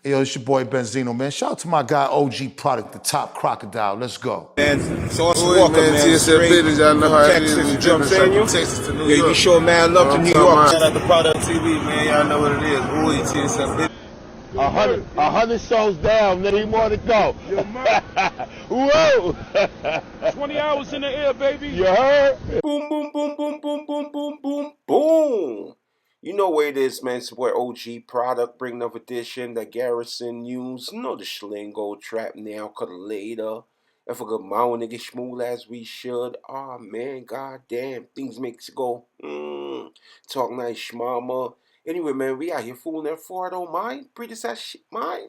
Yo, it's your boy Benzino, man. Shout out to my guy OG Product, the top Crocodile. Let's go. Man, Sauce Walker, man, straight from Texas. You know what I'm saying? Texas to New Yeah, York. you show mad love to New York. Shout out to Product TV, man. Y'all know what it is. Ooh, TSF, baby. 100 shows down, nigga. More to go. Whoa! 20 hours in the air, baby. You heard? Boom, boom, boom, boom, boom, boom, boom, boom, boom. You know where it is, man. It's where OG Product bring another edition. The Garrison News. You know the Schlingo trap now. Cut later. If a good mouth nigga schmool as we should. Ah, man, goddamn. Things makes you go, talk nice, schmama. Anyway, man, we out here fooling that Ford don't mind. Pretty that shit mind.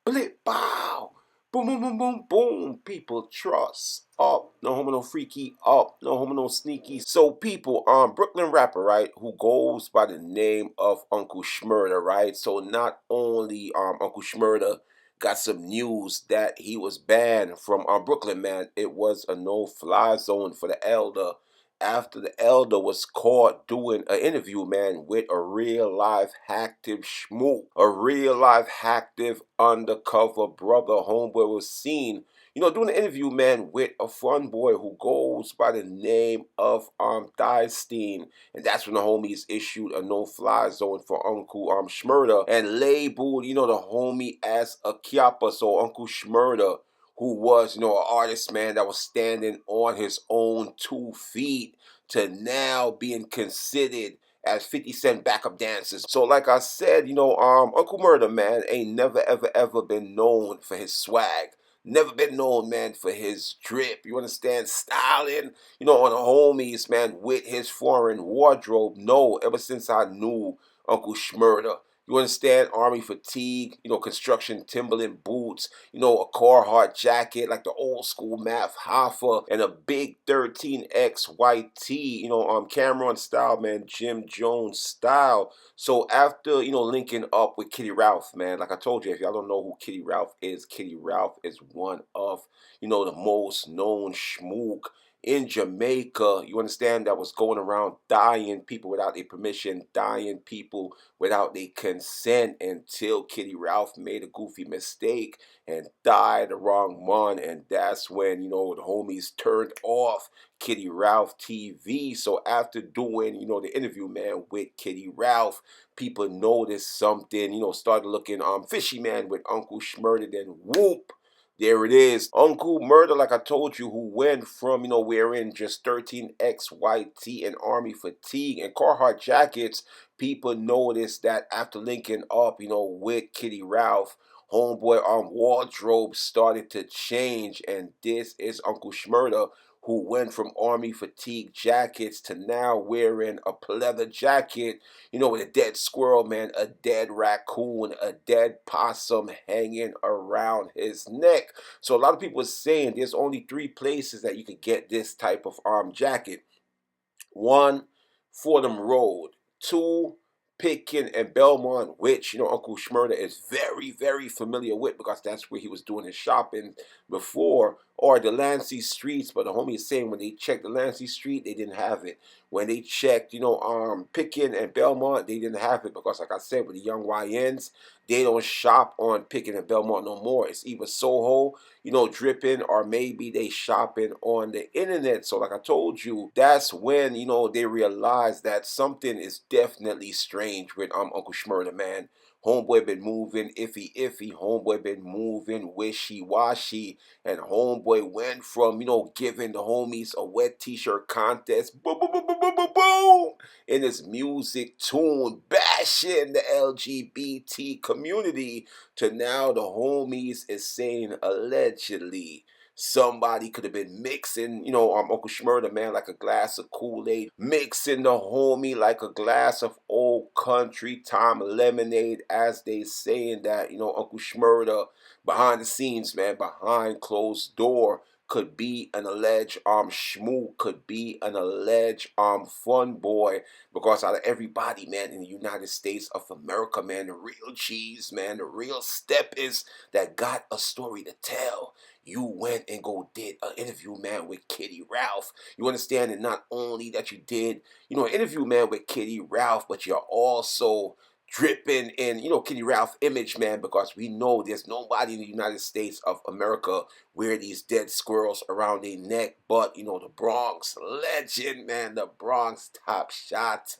Blip, bow. Boom, boom, boom, boom, boom. People trust. Up. No homo, no freaky. Up. No homo, no sneaky. So people, Brooklyn rapper, right, who goes by the name of Uncle Mvrder, right? So not only Uncle Mvrder got some news that he was banned from Brooklyn, man. It was a no-fly zone for the elder after the elder was caught doing an interview, man, with a real life active schmook, a real life active undercover brother. Homeboy was seen, doing an interview, man, with a fun boy who goes by the name of Diestein. And that's when the homies issued a no-fly zone for Uncle Mvrder and labeled, the homie as a kiapa. So Uncle Mvrder, who was, an artist, man, that was standing on his own 2 feet, to now being considered as 50 Cent backup dancers. So like I said, Uncle Mvrder, man, ain't never, ever, ever been known for his swag. Never been known, man, for his drip. You understand? Styling, on the homies, man, with his foreign wardrobe. No, ever since I knew Uncle Mvrder. You understand? Army fatigue, construction Timberland boots, a Carhartt jacket, like the old school Math Hoffa, and a big 13X white tee, Cameron style, man, Jim Jones style. So after, linking up with Kitty Ralph, man, like I told you, if y'all don't know who Kitty Ralph is one of, the most known schmook in Jamaica, you understand, that was going around dying people without their permission, dying people without their consent, until Kitty Ralph made a goofy mistake and died the wrong month. And that's when, the homies turned off Kitty Ralph TV. So after doing, the interview, man, with Kitty Ralph, people noticed something, started looking fishy, man, with Uncle Mvrder. Then whoop, there it is. Uncle Mvrder, like I told you, who went from, wearing just 13X white tee and army fatigue and Carhartt jackets. People noticed that after linking up, with Kitty Ralph, homeboy wardrobe started to change. And this is Uncle Mvrder, who went from army fatigue jackets to now wearing a pleather jacket, with a dead squirrel, man, a dead raccoon, a dead possum hanging around his neck. So a lot of people are saying there's only 3 places that you could get this type of jacket. 1, Fordam Road. 2, Pitkin and Belmont, which, Uncle Mvrder is very, very familiar with, because that's where he was doing his shopping before, or the Lancey Streets. But the homie is saying when they checked the Lancey Street, they didn't have it. When they checked, Pitkin and Belmont, they didn't have it, because like I said, with the young YNs, they don't shop on Pitkin and Belmont no more. It's either Soho, dripping, or maybe they shopping on the internet. So like I told you, that's when, they realized that something is definitely strange with Uncle Mvrder, man. Homeboy been moving iffy. Homeboy been moving wishy-washy. And homeboy went from, giving the homies a wet t-shirt contest, boom, boom, boom, boom, boom, boom, boom, in his music tune, bashing the LGBT community, to now the homies is saying allegedly somebody could have been mixing, Uncle Mvrder, man, like a glass of Kool-Aid, mixing the homie like a glass of old country time lemonade, as they saying that, Uncle Mvrder behind the scenes, man, behind closed door, could be an alleged schmook, could be an alleged fun boy, because out of everybody, man, in the United States of America, man, the real G's, man, the real steppers that got a story to tell, you went and did an interview, man, with Kitty Ralph. You understand? And not only that you did, an interview, man, with Kitty Ralph, but you're also dripping in, Kitty Ralph image, man, because we know there's nobody in the United States of America wear these dead squirrels around their neck, but, the Bronx legend, man, the Bronx top shot,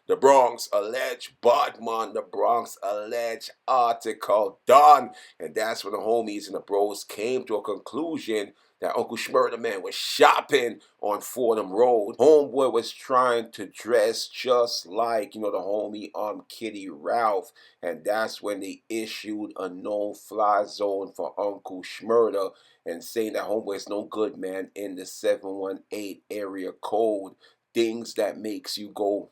the Bronx alleged Bodman, the Bronx alleged article done, and that's when the homies and the bros came to a conclusion that Uncle Murda, man, was shopping on Fordam Road. Homeboy was trying to dress just like, the homie Kitty Ralph. And that's when they issued a no-fly zone for Uncle Murda and saying that homeboy is no good, man, in the 718 area code. Things that makes you go,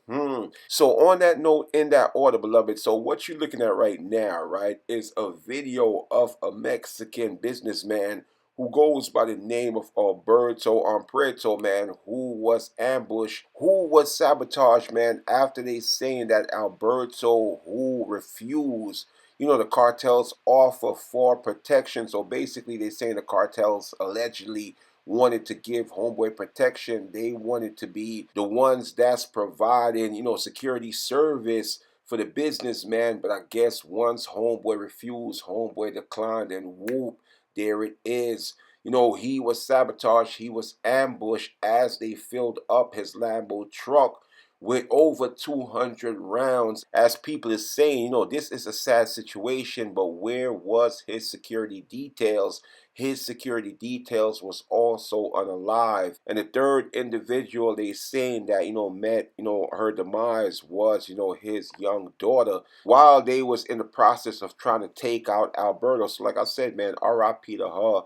So on that note, in that order, beloved, so what you're looking at right now, right, is a video of a Mexican businessman who goes by the name of Alberto Prieto, man, who was ambushed, who was sabotaged, man, after they saying that Alberto, who refused, the cartels offer for protection. So basically they saying the cartels allegedly wanted to give homeboy protection. They wanted to be the ones that's providing, security service for the businessman. But I guess once homeboy refused, homeboy declined, and whoop, there it is. He was sabotaged. He was ambushed as they filled up his Lambo truck with over 200 rounds. As people is saying, this is a sad situation, but where was his security details? His security details was also unalive. And the third individual they saying that, met, her demise was, his young daughter, while they was in the process of trying to take out Alberto. So like I said, man, R.I.P. to her.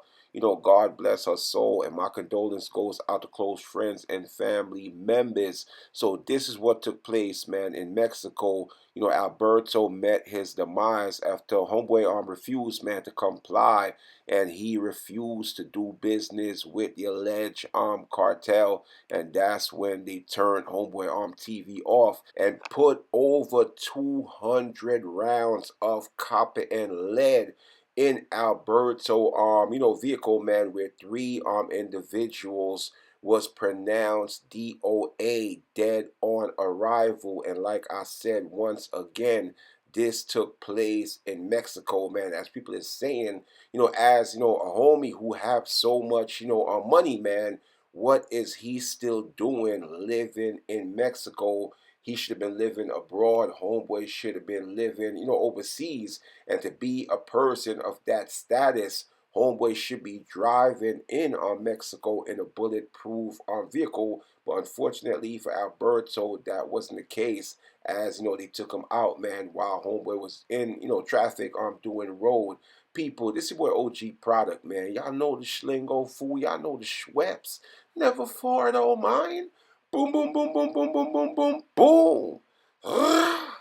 God bless her soul, and my condolence goes out to close friends and family members. So this is what took place, man, in Mexico. Alberto met his demise after homeboy refused, man, to comply, and he refused to do business with the alleged cartel, and that's when they turned homeboy TV off and put over 200 rounds of copper and lead in Alberto vehicle, man, where three individuals was pronounced DOA, dead on arrival. And like I said, once again, this took place in Mexico, man, as people are saying, as a homie who have so much money, man, what is he still doing living in Mexico? He should have been living abroad. Homeboy should have been living, overseas. And to be a person of that status, homeboy should be driving in Mexico in a bulletproof vehicle. But unfortunately for Alberto, that wasn't the case. As they took him out, man, while homeboy was in, traffic doing road. People, this is where OG product, man. Y'all know the Schlingo fool. Y'all know the Schweppes. Never far, don't mind. Boom, boom, boom, boom, boom, boom, boom, boom, boom.